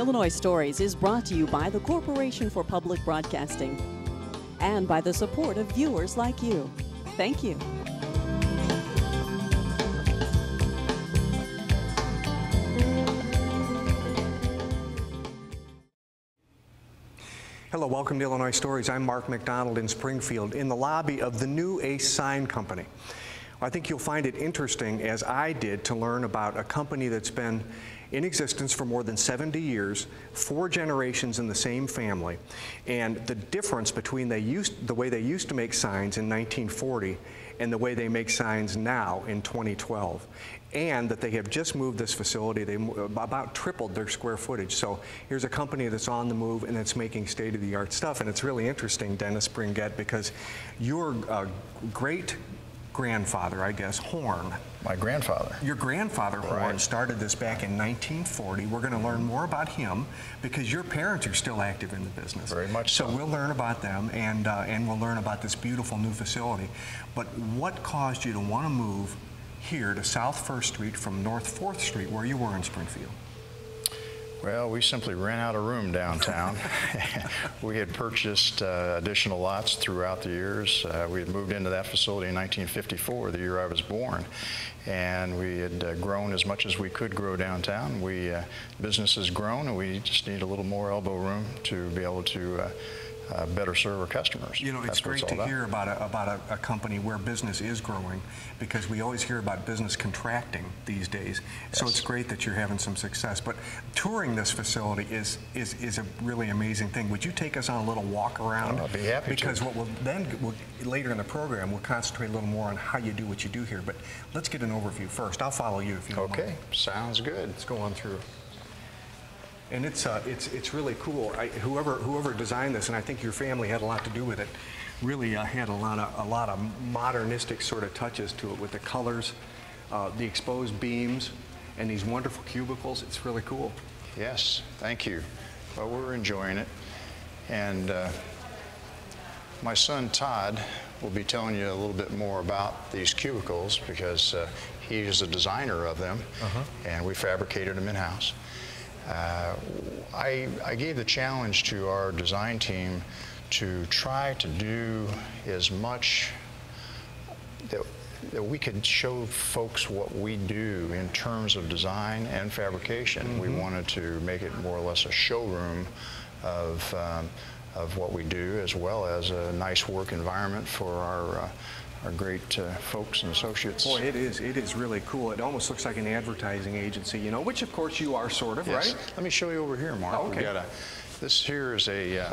Illinois Stories is brought to you by the Corporation for Public Broadcasting and by the support of viewers like you. Thank you. Hello, welcome to Illinois Stories. I'm Mark McDonald in Springfield in the lobby of the new Ace Sign Company. I think you'll find it interesting, as I did, to learn about a company that's been in existence for more than 70 years, 4 generations in the same family, and the difference between the way they used to make signs in 1940 and the way they make signs now in 2012. And that they have just moved this facility. They about tripled their square footage. So here's a company that's on the move and it's making state-of-the-art stuff. And it's really interesting, Dennis Bringett, because your great-grandfather, I guess, Horn. My grandfather. Your grandfather, Horn, started this back in 1940. We're going to learn more about him because your parents are still active in the business. Very much so. So we'll learn about them and we'll learn about this beautiful new facility. But what caused you to want to move here to South 1st Street from North 4th Street, where you were in Springfield? Well, we simply ran out of room downtown. We had purchased additional lots throughout the years. We had moved into that facility in 1954, the year I was born, and we had grown as much as we could grow downtown. Business has grown, and we just need a little more elbow room to be able to better serve our customers. You know, it's great to hear about a company where business is growing, because we always hear about business contracting these days. Yes. So it's great that you're having some success. But touring this facility is a really amazing thing. Would you take us on a little walk around? I'll be happy to. Because what later in the program, we'll concentrate a little more on how you do what you do here. But let's get an overview first. I'll follow you if you don't mind. Okay, sounds good. Let's go on through. And it's really cool. Whoever designed this, and I think your family had a lot to do with it, really had a lot of modernistic sort of touches to it with the colors, the exposed beams, and these wonderful cubicles. It's really cool. Yes, thank you. Well, we're enjoying it, and my son Todd will be telling you a little bit more about these cubicles because he is a designer of them, and we fabricated them in-house. I gave the challenge to our design team to try to do as much that we could show folks what we do in terms of design and fabrication. We wanted to make it more or less a showroom of what we do, as well as a nice work environment for our great folks and associates. Boy, it is really cool. It almost looks like an advertising agency, you know, which of course you are sort of, yes. Right? Let me show you over here, Mark. Oh, okay. This here is a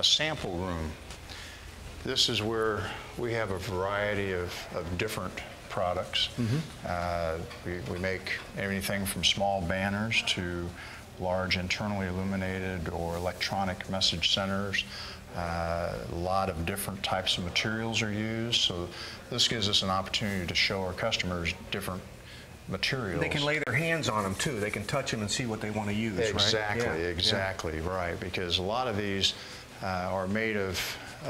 sample room. This is where we have a variety of different products. We make everything from small banners to large internally illuminated or electronic message centers. A lot of different types of materials are used, so this gives us an opportunity to show our customers different materials. They can lay their hands on them too. They can touch them and see what they want to use, exactly, right? Exactly, right, because a lot of these are made of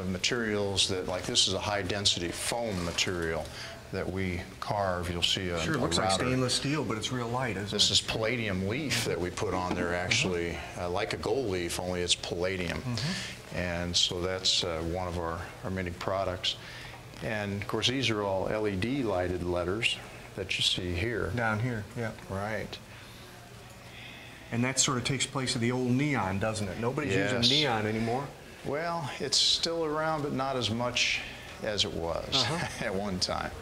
materials that, like this is a high density foam material that we carve. You'll see a Sure, it looks like stainless steel, but it's real light, isn't it? This is palladium leaf that we put on there, actually, like a gold leaf, only it's palladium. And so that's one of our many products. And of course, these are all LED lighted letters that you see here. Down here, yeah. Right. And that sort of takes place of the old neon, doesn't it? Nobody's using neon anymore. Well, it's still around, but not as much as it was at one time.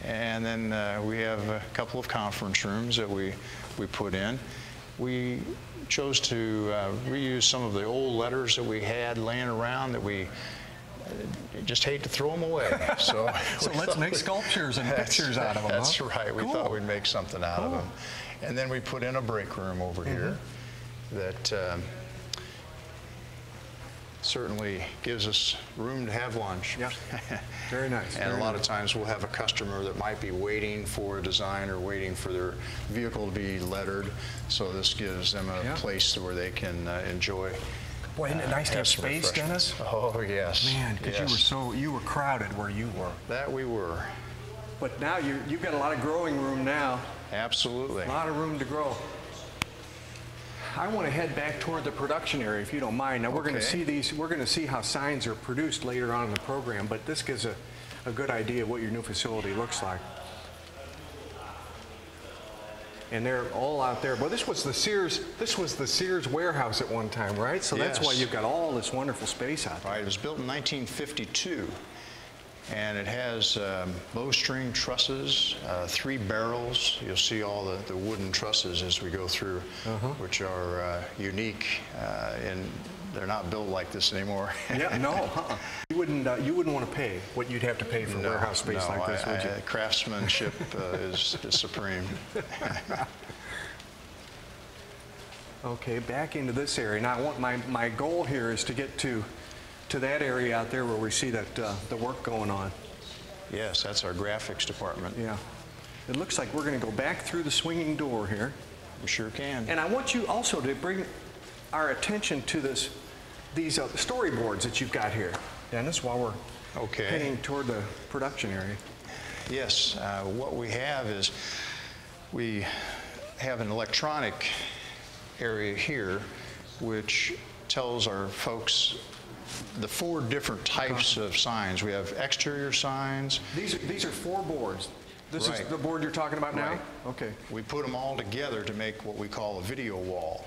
And then we have a couple of conference rooms that we put in. We chose to reuse some of the old letters that we had laying around that we just hate to throw them away. So let's make sculptures and pictures out of them. That's right. We thought we'd make something out of them. And then we put in a break room over here that certainly gives us room to have lunch. Yep. Very nice. And a lot of times we'll have a customer that might be waiting for a design or waiting for their vehicle to be lettered. So this gives them a place where they can enjoy. Boy, isn't it nice to have space, Dennis? Oh, yes. Man, because you were crowded where you were. That we were. But now you've got a lot of growing room now. Absolutely. A lot of room to grow. I want to head back toward the production area, if you don't mind. Now, we're going to see these, we're going to see how signs are produced later on in the program, but this gives a good idea of what your new facility looks like. And they're all out there. Well, this was the Sears warehouse at one time, right? So that's why you've got all this wonderful space out there. Right, it was built in 1952. And it has bowstring trusses, 3 barrels. You'll see all the wooden trusses as we go through, which are unique, and they're not built like this anymore. Yeah, no, you wouldn't want to pay what you'd have to pay for warehouse space like this, would you? Craftsmanship is supreme. Okay, back into this area. Now, I want my goal here is to get to that area out there where we see that the work going on. Yes, that's our graphics department. Yeah. It looks like we're going to go back through the swinging door here. We sure can. And I want you also to bring our attention to these storyboards that you've got here, Dennis, while we're heading toward the production area. Yes, what we have is we have an electronic area here which tells our folks the 4 different types of signs. We have exterior signs. These are 4 boards. This is the board you're talking about now? Okay. We put them all together to make what we call a video wall.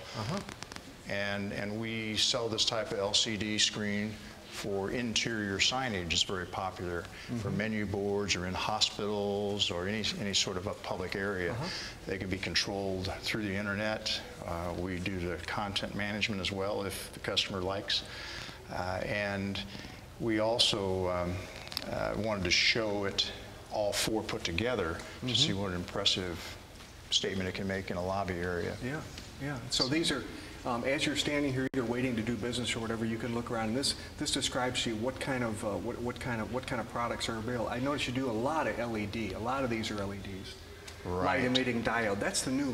And we sell this type of LCD screen for interior signage. It's very popular for menu boards or in hospitals or any sort of a public area. They can be controlled through the internet. We do the content management as well if the customer likes. And we also wanted to show it all 4 put together to see what an impressive statement it can make in a lobby area. Yeah, yeah. So these are, as you're standing here, either waiting to do business or whatever, you can look around. And this describes to you what kind of products are available. I notice you do a lot of LED. A lot of these are LEDs. Light emitting diode. That's the new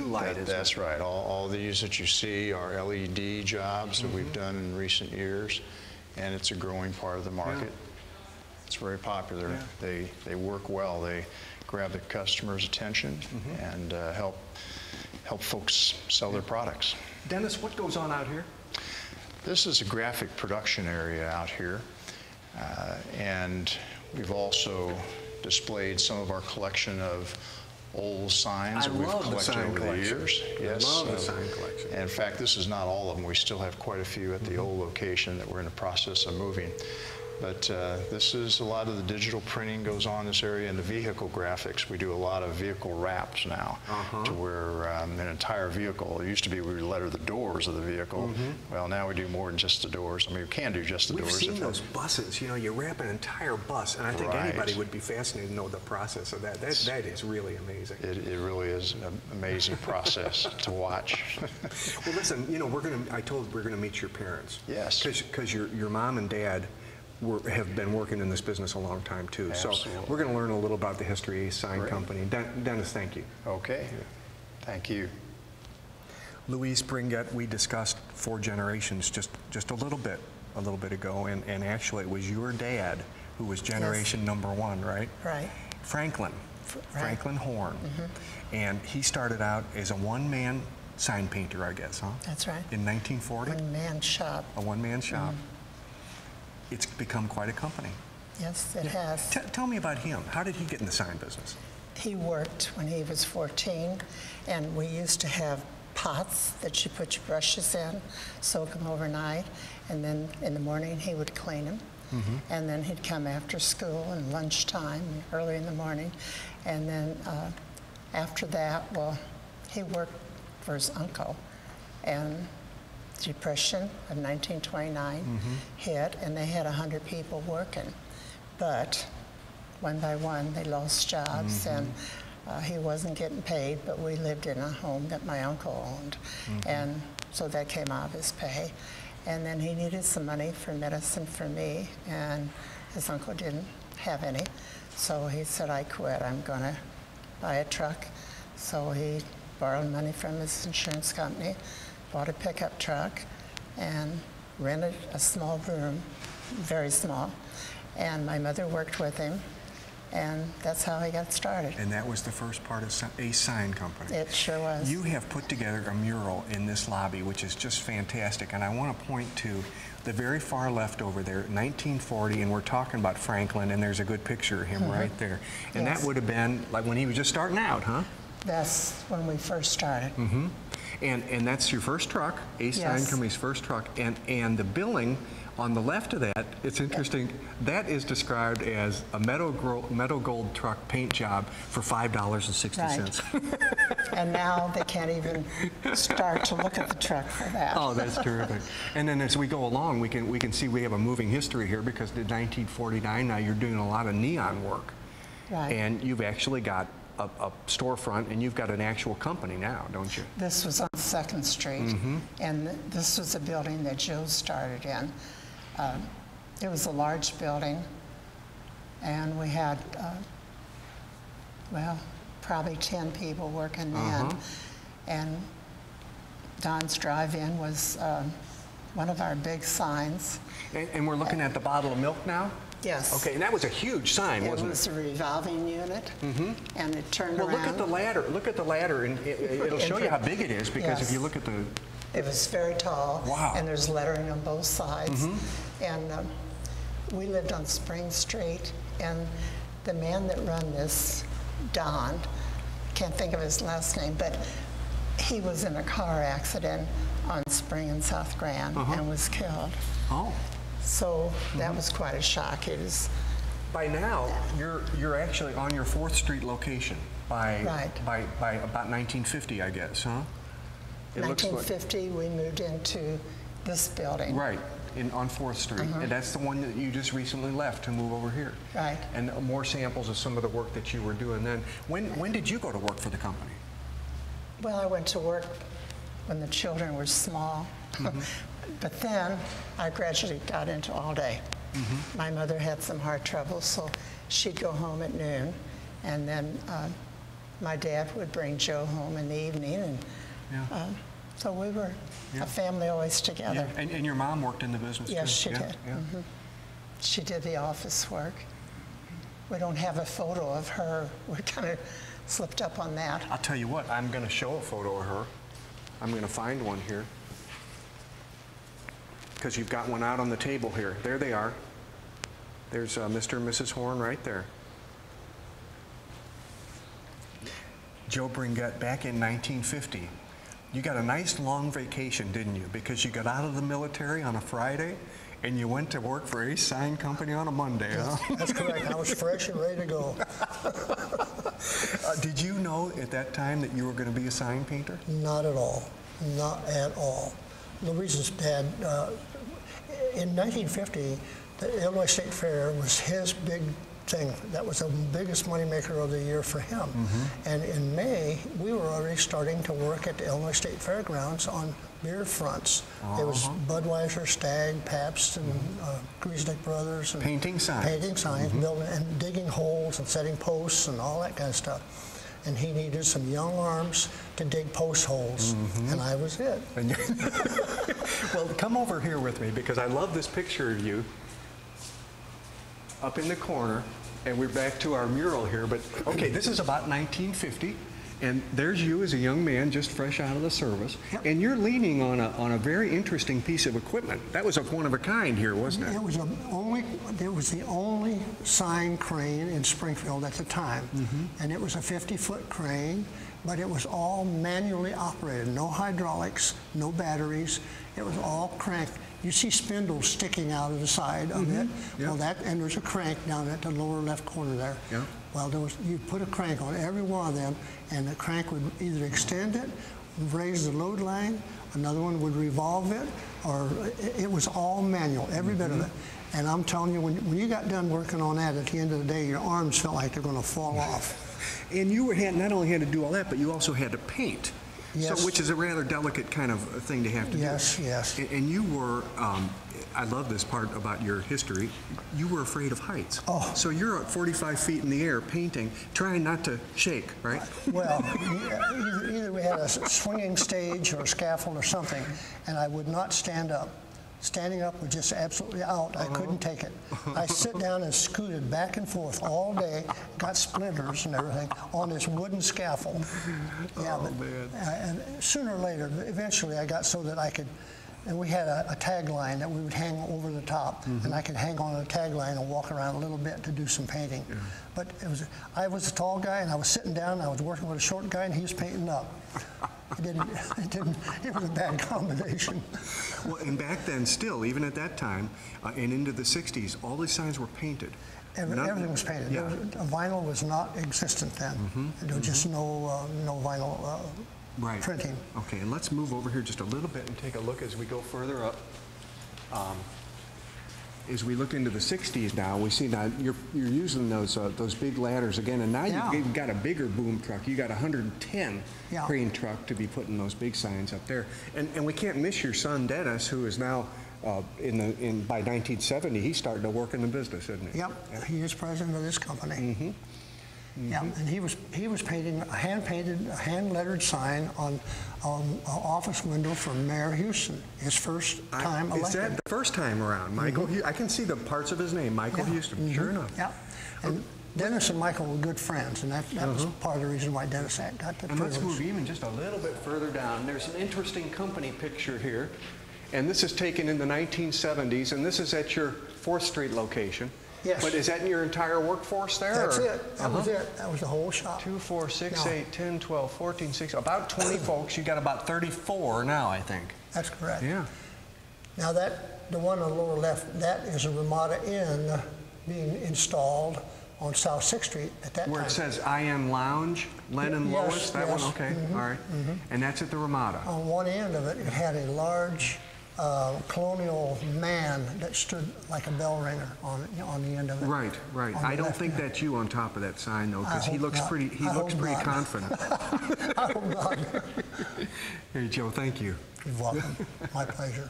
light. That's right. All these that you see are LED jobs that we've done in recent years, and it's a growing part of the market. It's very popular. They work well. They grab the customer's attention and help folks sell their products. Dennis, what goes on out here? This is a graphic production area out here, and we've also displayed some of our collection of old signs that we've collected over the years. Yes, I love the sign collection. And in fact, this is not all of them. We still have quite a few at the old location that we're in the process of moving. But this is a lot of the digital printing goes on in this area, and the vehicle graphics. We do a lot of vehicle wraps now, to where an entire vehicle. It used to be we would letter the doors of the vehicle. Well, now we do more than just the doors. I mean, we can do just the doors. We've seen those buses. You know, you wrap an entire bus, and I think anybody would be fascinated to know the process of that. That is really amazing. It really is an amazing process to watch. Well, listen, you know, I told we're gonna meet your parents. Yes. Because your mom and dad have been working in this business a long time too. Absolutely. So we're going to learn a little about the history of Ace Sign Company. Dennis, thank you. Okay. Thank you. Louise Bringett, we discussed 4 generations just a little bit ago, and actually it was your dad who was generation number 1, right? Right. Franklin Horn. And he started out as a one-man sign painter, I guess, huh? That's right. In 1940? One-man shop. A one-man shop. It's become quite a company. Yes, it has. Tell me about him. How did he get in the sign business? He worked when he was 14, and we used to have pots that you put your brushes in, soak them overnight, and then in the morning he would clean them. And then he'd come after school and lunchtime, and early in the morning. And then after that, well, he worked for his uncle. And Depression of 1929 hit, and they had 100 people working. But one by one, they lost jobs, and he wasn't getting paid, but we lived in a home that my uncle owned. And so that came out of his pay. And then he needed some money for medicine for me, and his uncle didn't have any. So he said, I quit. I'm going to buy a truck. So he borrowed money from his insurance company, bought a pickup truck, and rented a small room, very small. And my mother worked with him, and that's how I got started. And that was the first part of a sign company. It sure was. You have put together a mural in this lobby, which is just fantastic. And I want to point to the very far left over there, 1940, and we're talking about Franklin, and there's a good picture of him right there. And Yes. that would have been like when he was just starting out, huh? That's when we first started. And that's your first truck, Ace Sign Yes. Company's first truck. And the billing on the left of that, it's interesting, that is described as a metal gold truck paint job for $5.60. And now they can't even start to look at the truck for that. Oh, that's terrific. And then as we go along, we can see we have a moving history here, because in 1949 now you're doing a lot of neon work. Right. And you've actually got a storefront, and you've got an actual company now, don't you? This was on 2nd Street, and this was a building that Joe started in. It was a large building, and we had, well, probably 10 people working then. And Don's Drive-In was one of our big signs. And we're looking at the bottle of milk now? Yes. Okay, and that was a huge sign, wasn't it? It was a revolving unit, and it turned around. Well, look at the ladder. Look at the ladder, and it'll show you how big it is, because if you look at the... It was very tall. Wow. And there's lettering on both sides. And we lived on Spring Street, and the man that run this, Don, can't think of his last name, but he was in a car accident on Spring and South Grand and was killed. Oh. So that was quite a shock. It is. By now, you're actually on your 4th Street location by about 1950, I guess, huh? It 1950, we moved into this building. Right, on 4th Street. And that's the one that you just recently left to move over here. Right. And more samples of some of the work that you were doing then. When did you go to work for the company? Well, I went to work when the children were small. But then I gradually got into all day. My mother had some heart trouble, so she'd go home at noon. And then my dad would bring Joe home in the evening. And so we were a family always together. Yeah. And your mom worked in the business Yes, too? she did. She did the office work. We don't have a photo of her. We kind of slipped up on that. I'll tell you what, I'm going to show a photo of her. I'm going to find one here, because you've got one out on the table here. There they are. There's Mr. and Mrs. Horn right there. Joe Bringett, back in 1950. You got a nice long vacation, didn't you? Because you got out of the military on a Friday, and you went to work for Ace Sign Company on a Monday, huh? That's correct. I was fresh and ready to go. Did you know at that time that you were going to be a sign painter? Not at all. Not at all. Louise's dad, in 1950, the Illinois State Fair was his big thing. That was the biggest moneymaker of the year for him. And in May, we were already starting to work at the Illinois State Fairgrounds on beer fronts. There was Budweiser, Stag, Pabst, and Griesnick Brothers. And painting signs. Painting signs, building, and digging holes and setting posts and all that kind of stuff. And he needed some young arms to dig post holes, and I was it. Well, come over here with me, because I love this picture of you up in the corner, and we're back to our mural here. But okay, this is about 1950, and there's you as a young man just fresh out of the service, and you're leaning on a very interesting piece of equipment. That was a one of a kind here, wasn't it? It was the only sign crane in Springfield at the time, and it was a 50-foot crane, but it was all manually operated. No hydraulics, no batteries. It was all cranked. You see spindles sticking out of the side of it. Well, and there's a crank down at the lower left corner there. Well, you put a crank on every one of them, and the crank would either extend it, raise the load line, another one would revolve it, or it was all manual, every bit of it. And I'm telling you, when you got done working on that, at the end of the day, your arms felt like they're going to fall off. And you not only had to do all that, but you also had to paint. Yes. So, which is a rather delicate kind of thing to have to do. Yes. And you were, I love this part about your history, you were afraid of heights. Oh. So you're at 45 feet in the air painting, trying not to shake, right? Well, either we had a swinging stage or a scaffold or something, and I would not stand up. Standing up was just absolutely out. I couldn't take it. I sit down and scooted back and forth all day, got splinters and everything on this wooden scaffold. Yeah, Oh, but, man. and sooner or later, eventually I got so that I could, and we had a tagline that we would hang over the top, and I could hang on a tagline and walk around a little bit to do some painting. Yeah. But I was a tall guy, and I was sitting down, and I was working with a short guy, and he was painting up. It was a bad combination. Well, and back then, still, even at that time, and into the 60s, all these signs were painted. Everything was painted. Yeah. Vinyl was not existent then. There was just no vinyl Right. printing. Okay, and let's move over here just a little bit and take a look as we go further up. As we look into the 60s now, we see now you're using those big ladders again, and now Yeah. you've got a bigger boom truck. You got a 110 Yeah. crane truck to be putting those big signs up there. And we can't miss your son Dennis, who is now by 1970 he's starting to work in the business, isn't he? Yep, he is president of this company. Yeah, and he was painting a hand-painted, hand-lettered sign on an office window for Mayor Houston, his first time elected. Is that the first time around, Michael? I can see the parts of his name, Michael Houston. Sure enough. Yeah, and Dennis and Michael were good friends, and that was part of the reason why Dennis got the And let's privilege. move even just a little bit further down. There's an interesting company picture here, and this is taken in the 1970s, and this is at your 4th Street location. Yes. But is that your entire workforce there? That's or? it. That was it. That was the whole shop. 2, 4, 6, No. 8, 10, 12, 14, 16, about 20 folks. You got about 34 now, I think. That's correct. Yeah. Now the one on the lower left, that is a Ramada Inn being installed on South 6th Street at that Where time. it says I Am Lounge, Len and Yes, Lois, that yes. one? Okay, all right. And that's at the Ramada. On one end of it, it had a large colonial man that stood like a bell ringer on the end of it. Right, right. On the I don't left think hand. that's you on top of that sign, though, because I he hope looks not. pretty. He I looks hope pretty not. confident. I hope not. Hey, Joe, thank you. You're welcome. My pleasure.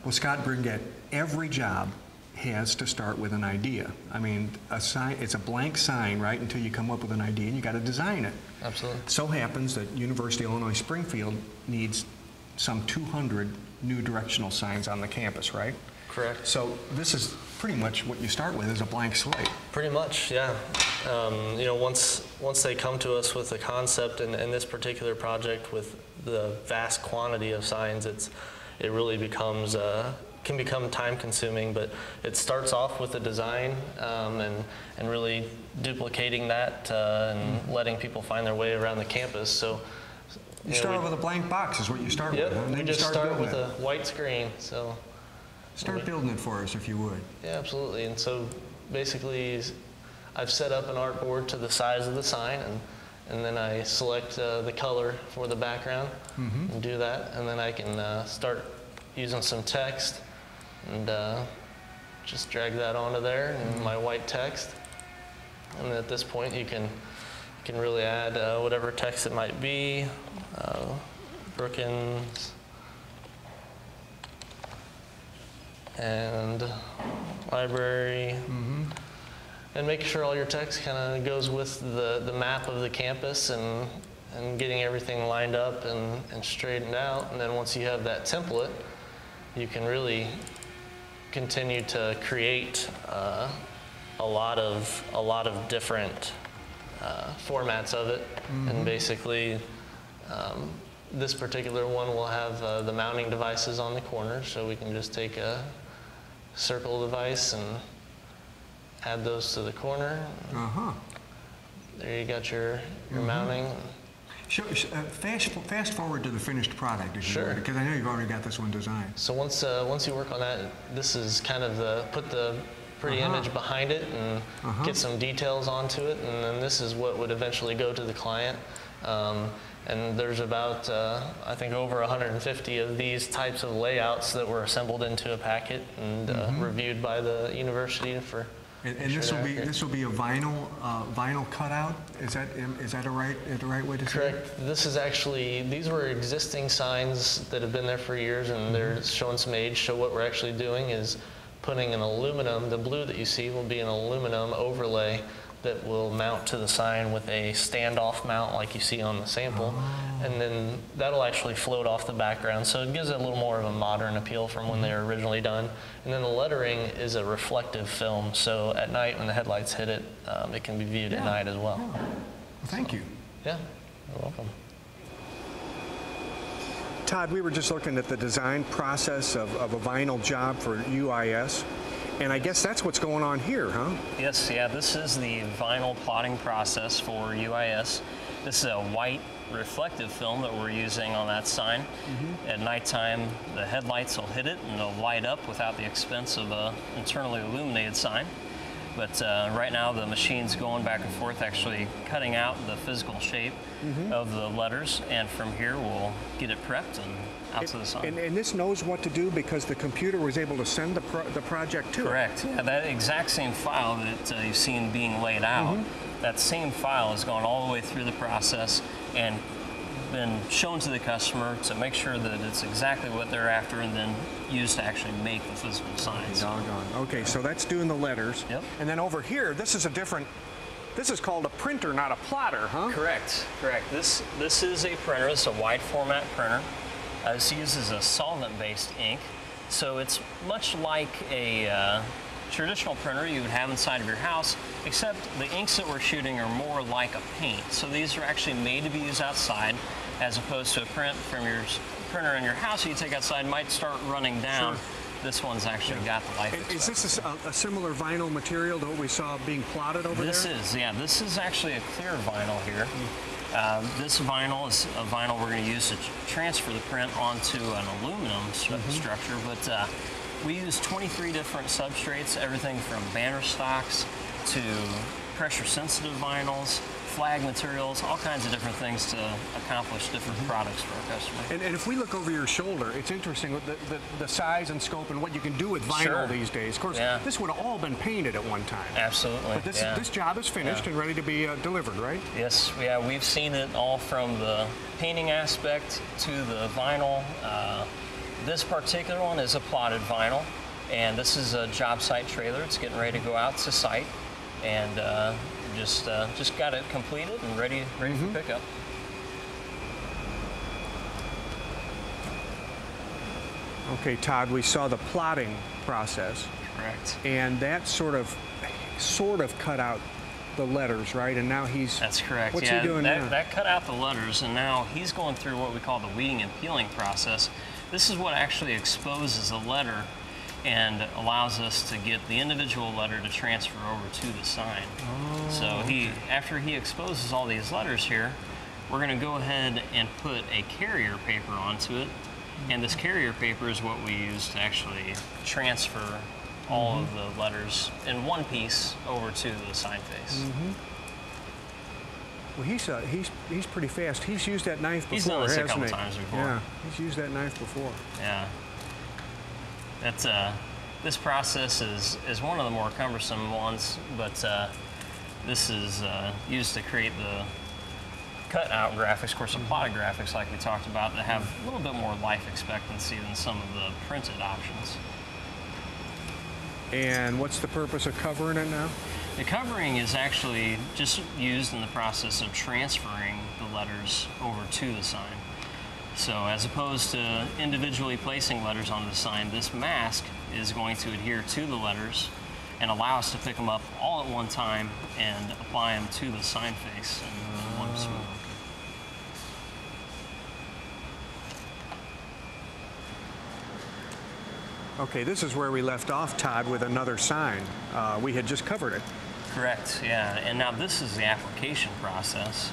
Well, Scott Bringett, every job has to start with an idea. I mean, a sign, it's a blank sign, right, until you come up with an idea, and you got to design it. Absolutely. So happens that University of Illinois Springfield needs some 200 new directional signs on the campus, right? Correct. So this is pretty much what you start with, is a blank slate. Pretty much, yeah. You know, once they come to us with a concept, and this particular project with the vast quantity of signs, it really becomes can become time consuming. But it starts off with the design and really duplicating that and letting people find their way around the campus. So You start with a blank box is what you start Yep, with. And we then you just start building with it. a white screen. So Start building it for us if you would. yeah, absolutely. And so basically, I've set up an artboard to the size of the sign, and then I select the color for the background and do that, and then I can start using some text and just drag that onto there in my white text. And then at this point, you can really add whatever text it might be, Brookins, and library, and make sure all your text kind of goes with the map of the campus and getting everything lined up and straightened out. And then once you have that template, you can really continue to create a lot of different formats of it. And basically, this particular one will have the mounting devices on the corner, so we can just take a circle device and add those to the corner. There you got your mounting. Fast forward to the finished product, if you Sure. would, because I know you've already got this one designed. So once you work on that, this is kind of put the pretty image behind it and get some details onto it, and then this is what would eventually go to the client. And there's about, I think, over 150 of these types of layouts that were assembled into a packet and reviewed by the university for. And this will be a vinyl cutout. Is that the right way to say it? Correct. This is actually, these were existing signs that have been there for years, and they're showing some age. So what we're actually doing is putting an aluminum. The blue that you see will be an aluminum overlay that will mount to the sign with a standoff mount like you see on the sample. And then that'll actually float off the background. So it gives it a little more of a modern appeal from when they were originally done. And then the lettering is a reflective film. So at night when the headlights hit it, it can be viewed at night as well. Well, thank you. Yeah, you're welcome. Todd, we were just looking at the design process of a vinyl job for UIS. And I guess that's what's going on here, huh? Yes, yeah, this is the vinyl plotting process for UIS. This is a white reflective film that we're using on that sign. At nighttime, the headlights will hit it and it'll light up without the expense of an internally illuminated sign. But right now the machine's going back and forth, actually cutting out the physical shape of the letters, and from here we'll get it prepped and out to the sign. And this knows what to do because the computer was able to send the project to it. Correct. Yeah, that exact same file that you've seen being laid out, that same file has gone all the way through the process and been shown to the customer to make sure that it's exactly what they're after, and then used to actually make the physical signs. Doggone. Okay, so that's doing the letters. Yep. And then over here, this is called a printer, not a plotter, huh? Correct, correct. This is a printer. It's a wide format printer. This uses a solvent-based ink, so it's much like a traditional printer you would have inside of your house, except the inks that we're shooting are more like a paint. So these are actually made to be used outside, as opposed to a print from your printer in your house you take outside might start running down. Sure. This one's actually got the life expectancy. Is this a similar vinyl material to what we saw being plotted over there? This is, yeah. This is actually a clear vinyl here. This vinyl is a vinyl we're going to use to transfer the print onto an aluminum structure, but we use 23 different substrates, everything from banner stocks to pressure-sensitive vinyls, flag materials, all kinds of different things to accomplish different products for our customers. And if we look over your shoulder, it's interesting with the size and scope and what you can do with vinyl these days. Of course, this would have all been painted at one time. Absolutely. But this job is finished and ready to be delivered, right? Yes, yeah, we've seen it all from the painting aspect to the vinyl. This particular one is a plotted vinyl, and this is a job site trailer. It's getting ready to go out to site, and just got it completed and ready for pickup. Okay, Todd, we saw the plotting process. Correct. And that sort of cut out the letters, right? And now he's... That's correct. What's he doing now? That cut out the letters, and now he's going through what we call the weeding and peeling process. This is what actually exposes a letter and allows us to get the individual letter to transfer over to the sign. Oh, so after he exposes all these letters here, we're going to go ahead and put a carrier paper onto it. And this carrier paper is what we use to actually transfer all of the letters in one piece over to the sign face. Well, he's pretty fast. He's used that knife before, He's done this a couple hasn't he? times before. Yeah, he's used that knife before. Yeah. That's this process is one of the more cumbersome ones, but this is used to create the cut-out graphics, of course, the plotted graphics like we talked about, that have a little bit more life expectancy than some of the printed options. And what's the purpose of covering it now? The covering is actually just used in the process of transferring the letters over to the sign. So as opposed to individually placing letters onto the sign, this mask is going to adhere to the letters and allow us to pick them up all at one time and apply them to the sign face in one swoop. Okay, this is where we left off, Todd, with another sign. We had just covered it. Correct, yeah. And now this is the application process.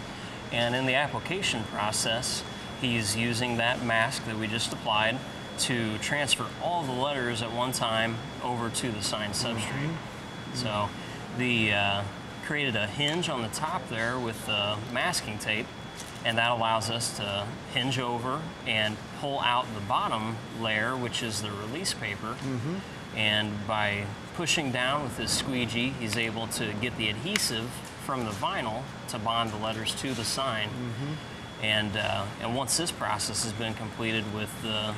And in the application process, he's using that mask that we just applied to transfer all the letters at one time over to the sign substrate. So the created a hinge on the top there with the masking tape, and that allows us to hinge over and pull out the bottom layer, which is the release paper. And by pushing down with this squeegee, he's able to get the adhesive from the vinyl to bond the letters to the sign. And once this process has been completed with the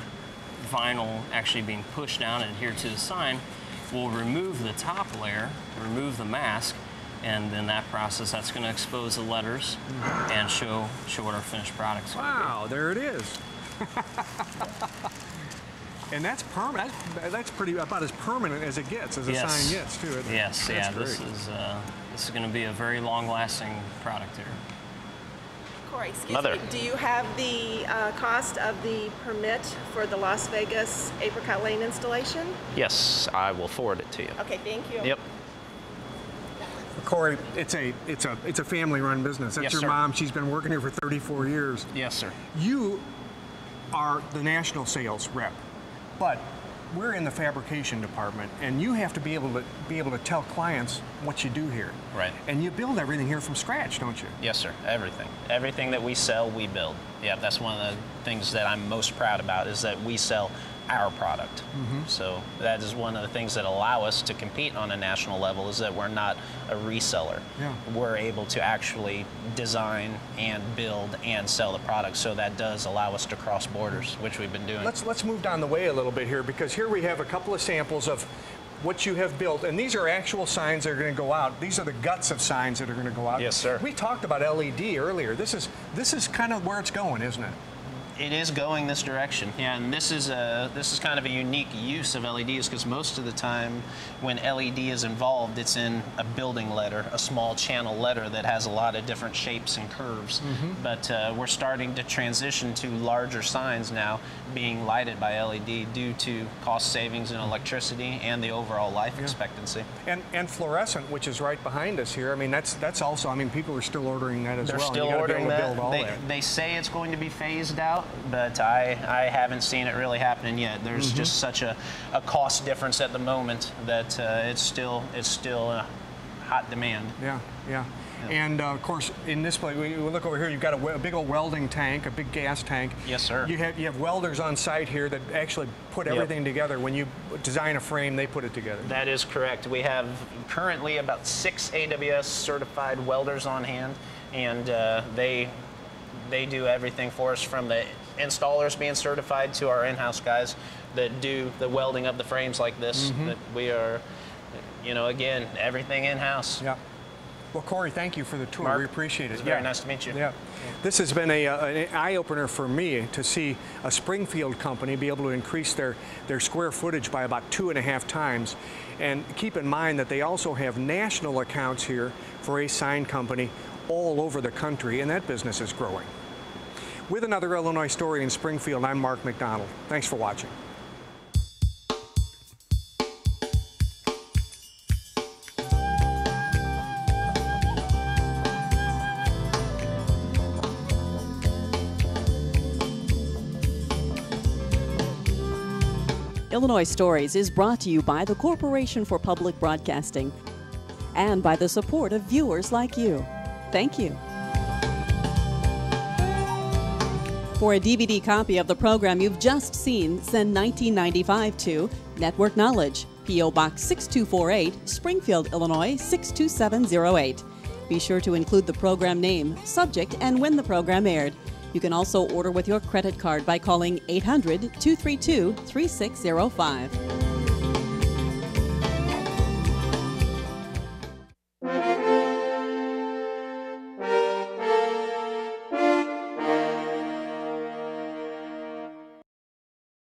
vinyl actually being pushed down and adhered to the sign, we'll remove the top layer, remove the mask, And in that process, that's going to expose the letters and show what our finished products are. Wow, there it is. And that's permanent. That's pretty about as permanent as it gets, as a sign gets, too. Isn't it? Yes, That's yeah. great. This is going to be a very long-lasting product here. Corey, excuse me, do you have the cost of the permit for the Las Vegas Apricot Lane installation? Yes, I will forward it to you. Okay, thank you. Yep. Corey, it's a family-run business. That's Yes, your sir. mom. She's been working here for 34 years. Yes, sir. You are the national sales rep, but we're in the fabrication department, and you have to be able to tell clients what you do here. Right. And you build everything here from scratch, don't you? Yes, sir. Everything. Everything that we sell, we build. Yeah, that's one of the things that I'm most proud about, is that we sell our product. So that is one of the things that allow us to compete on a national level, is that we're not a reseller. Yeah. We're able to actually design and build and sell the product. So that does allow us to cross borders, which we've been doing. Let's move down the way a little bit here, because here we have a couple of samples of what you have built, and these are actual signs that are going to go out. These are the guts of signs that are going to go out. Yes, sir. We talked about LED earlier. This is kind of where it's going, isn't it? It is going this direction, yeah, and this is kind of a unique use of LEDs, because most of the time when LED is involved, it's in a building letter, a small channel letter that has a lot of different shapes and curves. But we're starting to transition to larger signs now being lighted by LED due to cost savings in electricity and the overall life expectancy. And fluorescent, which is right behind us here. I mean, that's also. I mean, people are still ordering that as They're well. still You gotta ordering be able to build that. all that. They say it's going to be phased out, but I haven't seen it really happening yet. There's just such a cost difference at the moment that it's still a hot demand. Yeah. And of course, in this place, we look over here. You've got a big old welding tank, a big gas tank. Yes, sir. You have welders on site here that actually put everything together. When you design a frame, they put it together. That is correct. We have currently about 6 AWS certified welders on hand, and they do everything for us, from the installers being certified to our in-house guys that do the welding of the frames like this. That we are, again, everything in-house. Yeah. Well, Corey, thank you for the tour. Mark, We appreciate it. It's very nice to meet you. Yeah. This has been an eye-opener for me to see a Springfield company be able to increase their square footage by about 2.5 times. And keep in mind that they also have national accounts here for a sign company all over the country, and that business is growing. With another Illinois story in Springfield, I'm Mark McDonald. Thanks for watching. Illinois Stories is brought to you by the Corporation for Public Broadcasting and by the support of viewers like you. Thank you. For a DVD copy of the program you've just seen, send $19.95 to Network Knowledge, P.O. Box 6248, Springfield, Illinois 62708. Be sure to include the program name, subject, and when the program aired. You can also order with your credit card by calling 800-232-3605.